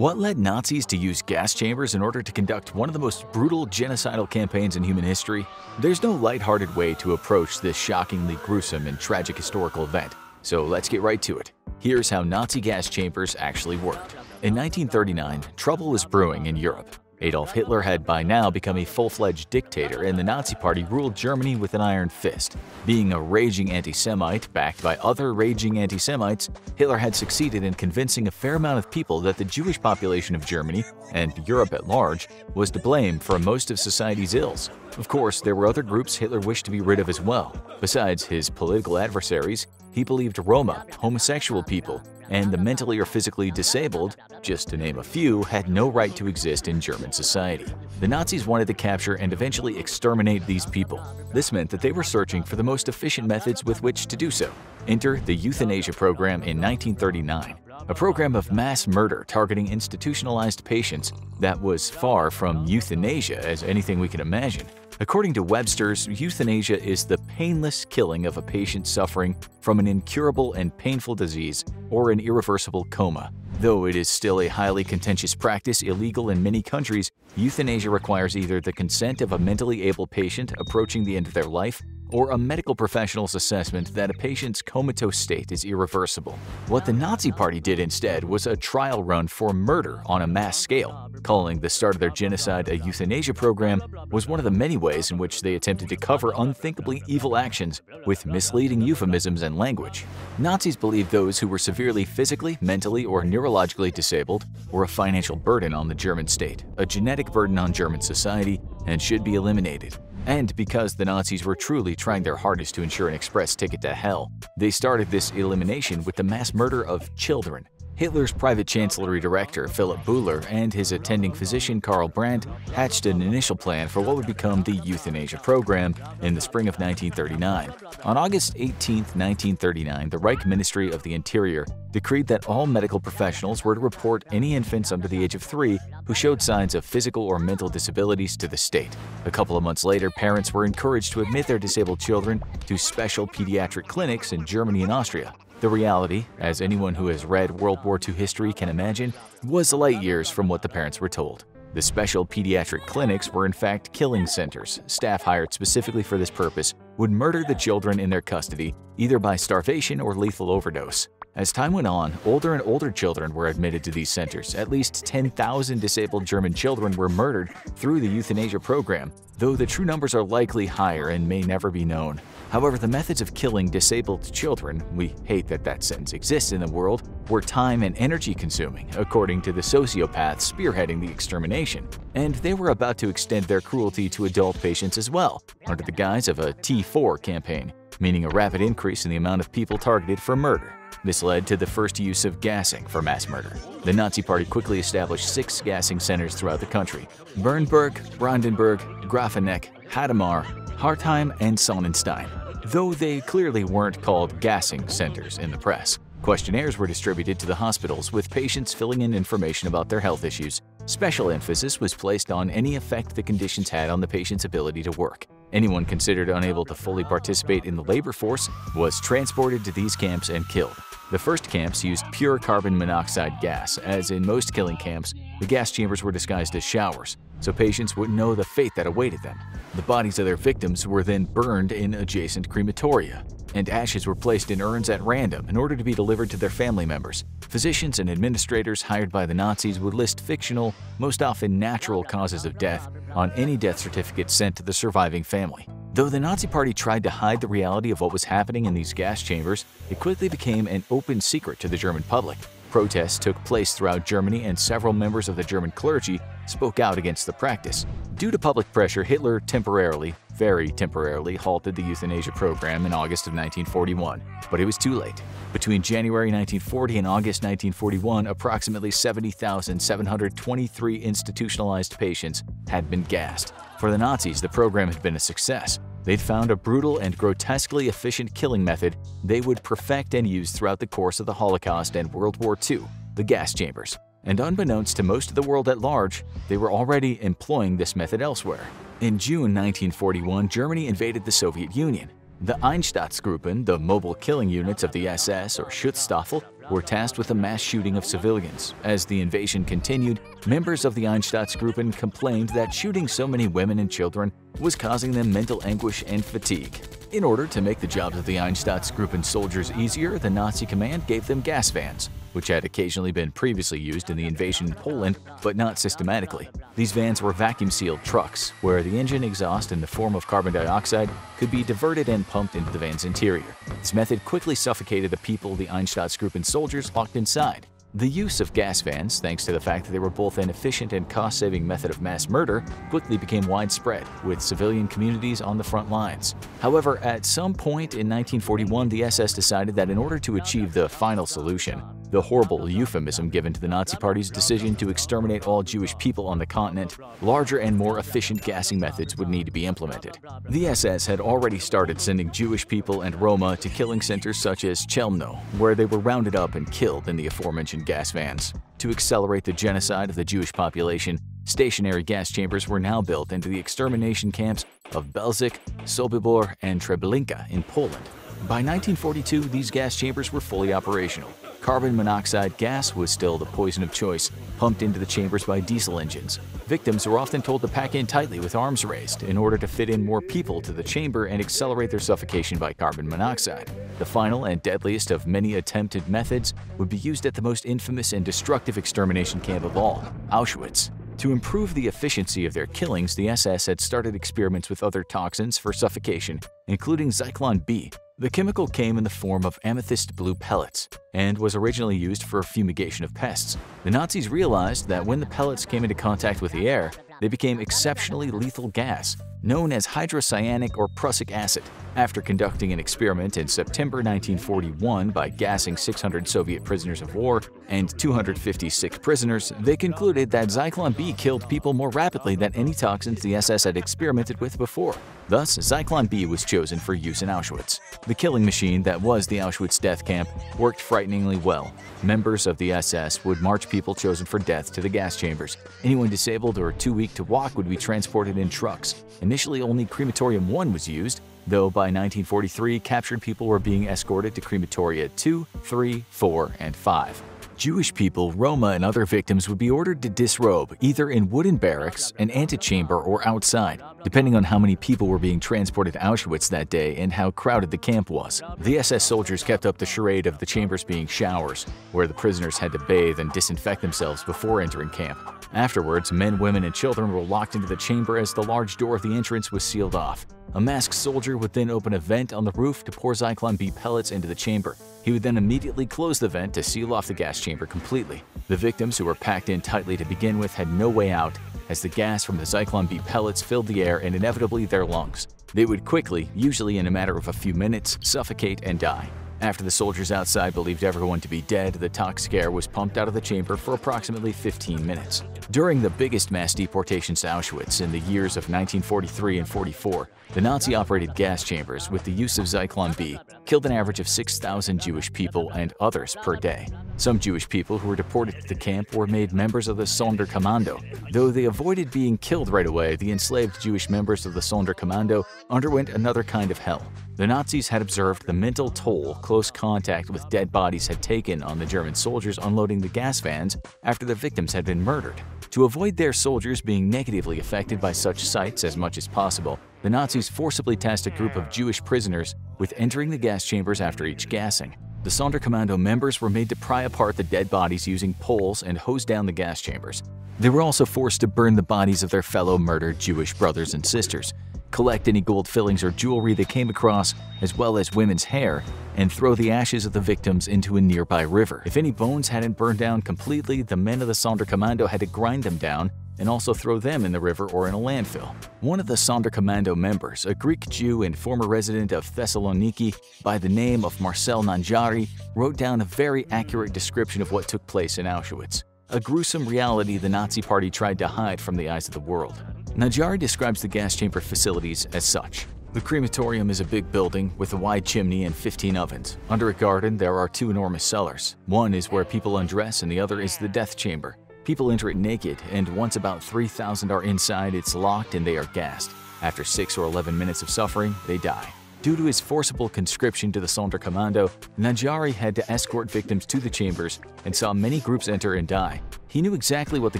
What led Nazis to use gas chambers in order to conduct one of the most brutal genocidal campaigns in human history? There's no lighthearted way to approach this shockingly gruesome and tragic historical event, so let's get right to it. Here's how Nazi gas chambers actually worked. In 1939, trouble was brewing in Europe. Adolf Hitler had by now become a full-fledged dictator, and the Nazi Party ruled Germany with an iron fist. Being a raging anti-Semite backed by other raging anti-Semites, Hitler had succeeded in convincing a fair amount of people that the Jewish population of Germany, and Europe at large, was to blame for most of society's ills. Of course, there were other groups Hitler wished to be rid of as well. Besides his political adversaries, he believed Roma, homosexual people, and the mentally or physically disabled, just to name a few, had no right to exist in German society. The Nazis wanted to capture and eventually exterminate these people. This meant that they were searching for the most efficient methods with which to do so. Enter the euthanasia program in 1939, a program of mass murder targeting institutionalized patients that was far from euthanasia as anything we can imagine. According to Webster's, euthanasia is the painless killing of a patient suffering from an incurable and painful disease or an irreversible coma. Though it is still a highly contentious practice illegal in many countries, euthanasia requires either the consent of a mentally able patient approaching the end of their life or a medical professional's assessment that a patient's comatose state is irreversible. What the Nazi Party did instead was a trial run for murder on a mass scale. Calling the start of their genocide a euthanasia program was one of the many ways in which they attempted to cover unthinkably evil actions with misleading euphemisms and language. Nazis believed those who were severely physically, mentally, or neurologically disabled were a financial burden on the German state, a genetic burden on German society, and should be eliminated. And because the Nazis were truly trying their hardest to ensure an express ticket to hell, they started this elimination with the mass murder of children. Hitler's private chancellery director, Philipp Buhler, and his attending physician, Karl Brandt, hatched an initial plan for what would become the euthanasia program in the spring of 1939. On August 18, 1939, the Reich Ministry of the Interior decreed that all medical professionals were to report any infants under the age of 3 who showed signs of physical or mental disabilities to the state. A couple of months later, parents were encouraged to admit their disabled children to special pediatric clinics in Germany and Austria. The reality, as anyone who has read World War II history can imagine, was light years from what the parents were told. The special pediatric clinics were in fact killing centers. Staff hired specifically for this purpose would murder the children in their custody, either by starvation or lethal overdose. As time went on, older and older children were admitted to these centers. At least 10,000 disabled German children were murdered through the euthanasia program, though the true numbers are likely higher and may never be known. However, the methods of killing disabled children, we hate that that sentence exists in the world, were time and energy consuming, according to the sociopaths spearheading the extermination. And they were about to extend their cruelty to adult patients as well, under the guise of a T4 campaign, meaning a rapid increase in the amount of people targeted for murder. This led to the first use of gassing for mass murder. The Nazi Party quickly established 6 gassing centers throughout the country: Bernburg, Brandenburg, Grafeneck, Hadamar, Hartheim, and Sonnenstein. Though they clearly weren't called gassing centers in the press. Questionnaires were distributed to the hospitals with patients filling in information about their health issues. Special emphasis was placed on any effect the conditions had on the patient's ability to work. Anyone considered unable to fully participate in the labor force was transported to these camps and killed. The first camps used pure carbon monoxide gas. As in most killing camps, the gas chambers were disguised as showers, so patients wouldn't know the fate that awaited them. The bodies of their victims were then burned in adjacent crematoria, and ashes were placed in urns at random in order to be delivered to their family members. Physicians and administrators hired by the Nazis would list fictional, most often natural causes of death on any death certificate sent to the surviving family. Though the Nazi Party tried to hide the reality of what was happening in these gas chambers, it quickly became an open secret to the German public. Protests took place throughout Germany, and several members of the German clergy spoke out against the practice. Due to public pressure, Hitler temporarily, very temporarily, halted the euthanasia program in August of 1941, but it was too late. Between January 1940 and August 1941, approximately 70,723 institutionalized patients had been gassed. For the Nazis, the program had been a success. They'd found a brutal and grotesquely efficient killing method they would perfect and use throughout the course of the Holocaust and World War II, the gas chambers. And unbeknownst to most of the world at large, they were already employing this method elsewhere. In June 1941, Germany invaded the Soviet Union. The Einsatzgruppen, the mobile killing units of the SS or Schutzstaffel, were tasked with a mass shooting of civilians. As the invasion continued, members of the Einsatzgruppen complained that shooting so many women and children was causing them mental anguish and fatigue. In order to make the jobs of the Einsatzgruppen soldiers easier, the Nazi command gave them gas vans, which had occasionally been previously used in the invasion in Poland, but not systematically. These vans were vacuum-sealed trucks, where the engine exhaust in the form of carbon dioxide could be diverted and pumped into the van's interior. This method quickly suffocated the people the Einsatzgruppen soldiers locked inside. The use of gas vans, thanks to the fact that they were both an efficient and cost-saving method of mass murder, quickly became widespread, with civilian communities on the front lines. However, at some point in 1941, the SS decided that in order to achieve the final solution, the horrible euphemism given to the Nazi Party's decision to exterminate all Jewish people on the continent, larger and more efficient gassing methods would need to be implemented. The SS had already started sending Jewish people and Roma to killing centers such as Chelmno, where they were rounded up and killed in the aforementioned gas vans. To accelerate the genocide of the Jewish population, stationary gas chambers were now built into the extermination camps of Belzec, Sobibor, and Treblinka in Poland. By 1942, these gas chambers were fully operational. Carbon monoxide gas was still the poison of choice, pumped into the chambers by diesel engines. Victims were often told to pack in tightly with arms raised in order to fit in more people to the chamber and accelerate their suffocation by carbon monoxide. The final and deadliest of many attempted methods would be used at the most infamous and destructive extermination camp of all, Auschwitz. To improve the efficiency of their killings, the SS had started experiments with other toxins for suffocation, including Zyklon B. The chemical came in the form of amethyst blue pellets and was originally used for fumigation of pests. The Nazis realized that when the pellets came into contact with the air, they became exceptionally lethal gas, known as hydrocyanic or prussic acid. After conducting an experiment in September 1941 by gassing 600 Soviet prisoners of war and 250 sick prisoners, they concluded that Zyklon B killed people more rapidly than any toxins the SS had experimented with before. Thus, Zyklon B was chosen for use in Auschwitz. The killing machine that was the Auschwitz death camp worked frighteningly well. Members of the SS would march people chosen for death to the gas chambers. Anyone disabled or too weak to walk would be transported in trucks. Initially, only Crematorium 1 was used, though by 1943, captured people were being escorted to Crematoria 2, 3, 4, and 5. Jewish people, Roma, and other victims would be ordered to disrobe, either in wooden barracks, an antechamber, or outside, depending on how many people were being transported to Auschwitz that day and how crowded the camp was. The SS soldiers kept up the charade of the chambers being showers, where the prisoners had to bathe and disinfect themselves before entering camp. Afterwards, men, women, and children were locked into the chamber as the large door of the entrance was sealed off. A masked soldier would then open a vent on the roof to pour Zyklon B pellets into the chamber. He would then immediately close the vent to seal off the gas chamber completely. The victims, who were packed in tightly to begin with, had no way out, as the gas from the Zyklon B pellets filled the air and inevitably their lungs. They would quickly, usually in a matter of a few minutes, suffocate and die. After the soldiers outside believed everyone to be dead, the toxic air was pumped out of the chamber for approximately 15 minutes. During the biggest mass deportations to Auschwitz in the years of 1943 and 44, the Nazi-operated gas chambers, with the use of Zyklon B, killed an average of 6,000 Jewish people and others per day. Some Jewish people who were deported to the camp were made members of the Sonderkommando. Though they avoided being killed right away, the enslaved Jewish members of the Sonderkommando underwent another kind of hell. The Nazis had observed the mental toll close contact with dead bodies had taken on the German soldiers unloading the gas vans after the victims had been murdered. To avoid their soldiers being negatively affected by such sights as much as possible, the Nazis forcibly tasked a group of Jewish prisoners with entering the gas chambers after each gassing. The Sonderkommando members were made to pry apart the dead bodies using poles and hose down the gas chambers. They were also forced to burn the bodies of their fellow murdered Jewish brothers and sisters, collect any gold fillings or jewelry they came across, as well as women's hair, and throw the ashes of the victims into a nearby river. If any bones hadn't burned down completely, the men of the Sonderkommando had to grind them down and also throw them in the river or in a landfill. One of the Sonderkommando members, a Greek Jew and former resident of Thessaloniki by the name of Marcel Nanjari, wrote down a very accurate description of what took place in Auschwitz, a gruesome reality the Nazi Party tried to hide from the eyes of the world. Nanjari describes the gas chamber facilities as such. The crematorium is a big building with a wide chimney and 15 ovens. Under a garden, there are two enormous cellars. One is where people undress and the other is the death chamber. People enter it naked, and once about 3,000 are inside, it's locked and they are gassed. After 6 or 11 minutes of suffering, they die. Due to his forcible conscription to the Sonderkommando, Nadjari had to escort victims to the chambers and saw many groups enter and die. He knew exactly what the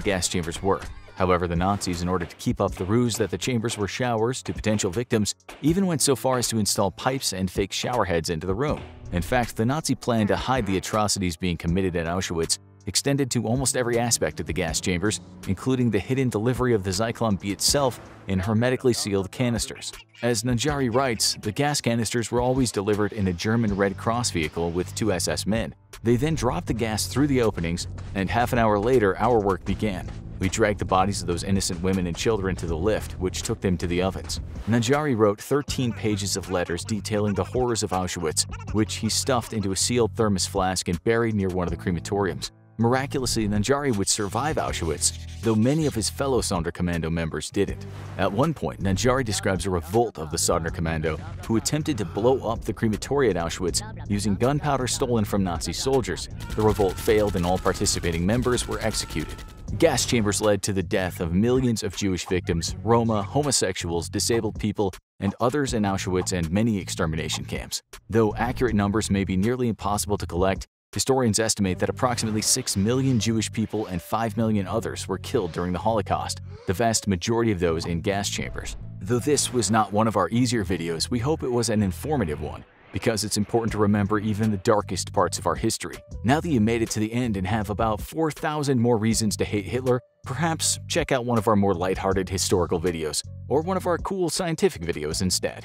gas chambers were. However, the Nazis, in order to keep up the ruse that the chambers were showers to potential victims, even went so far as to install pipes and fake shower heads into the room. In fact, the Nazi plan to hide the atrocities being committed at Auschwitz extended to almost every aspect of the gas chambers, including the hidden delivery of the Zyklon B itself in hermetically sealed canisters. As Nadjari writes, the gas canisters were always delivered in a German Red Cross vehicle with 2 SS men. They then dropped the gas through the openings, and half an hour later our work began. We dragged the bodies of those innocent women and children to the lift, which took them to the ovens. Nadjari wrote 13 pages of letters detailing the horrors of Auschwitz, which he stuffed into a sealed thermos flask and buried near one of the crematoriums. Miraculously, Nadjari would survive Auschwitz, though many of his fellow Sonderkommando members didn't. At one point, Nadjari describes a revolt of the Sonderkommando who attempted to blow up the crematoria at Auschwitz using gunpowder stolen from Nazi soldiers. The revolt failed and all participating members were executed. Gas chambers led to the death of millions of Jewish victims, Roma, homosexuals, disabled people, and others in Auschwitz and many extermination camps. Though accurate numbers may be nearly impossible to collect, historians estimate that approximately 6 million Jewish people and 5 million others were killed during the Holocaust, the vast majority of those in gas chambers. Though this was not one of our easier videos, we hope it was an informative one, because it's important to remember even the darkest parts of our history. Now that you made it to the end and have about 4,000 more reasons to hate Hitler, perhaps check out one of our more lighthearted historical videos, or one of our cool scientific videos instead.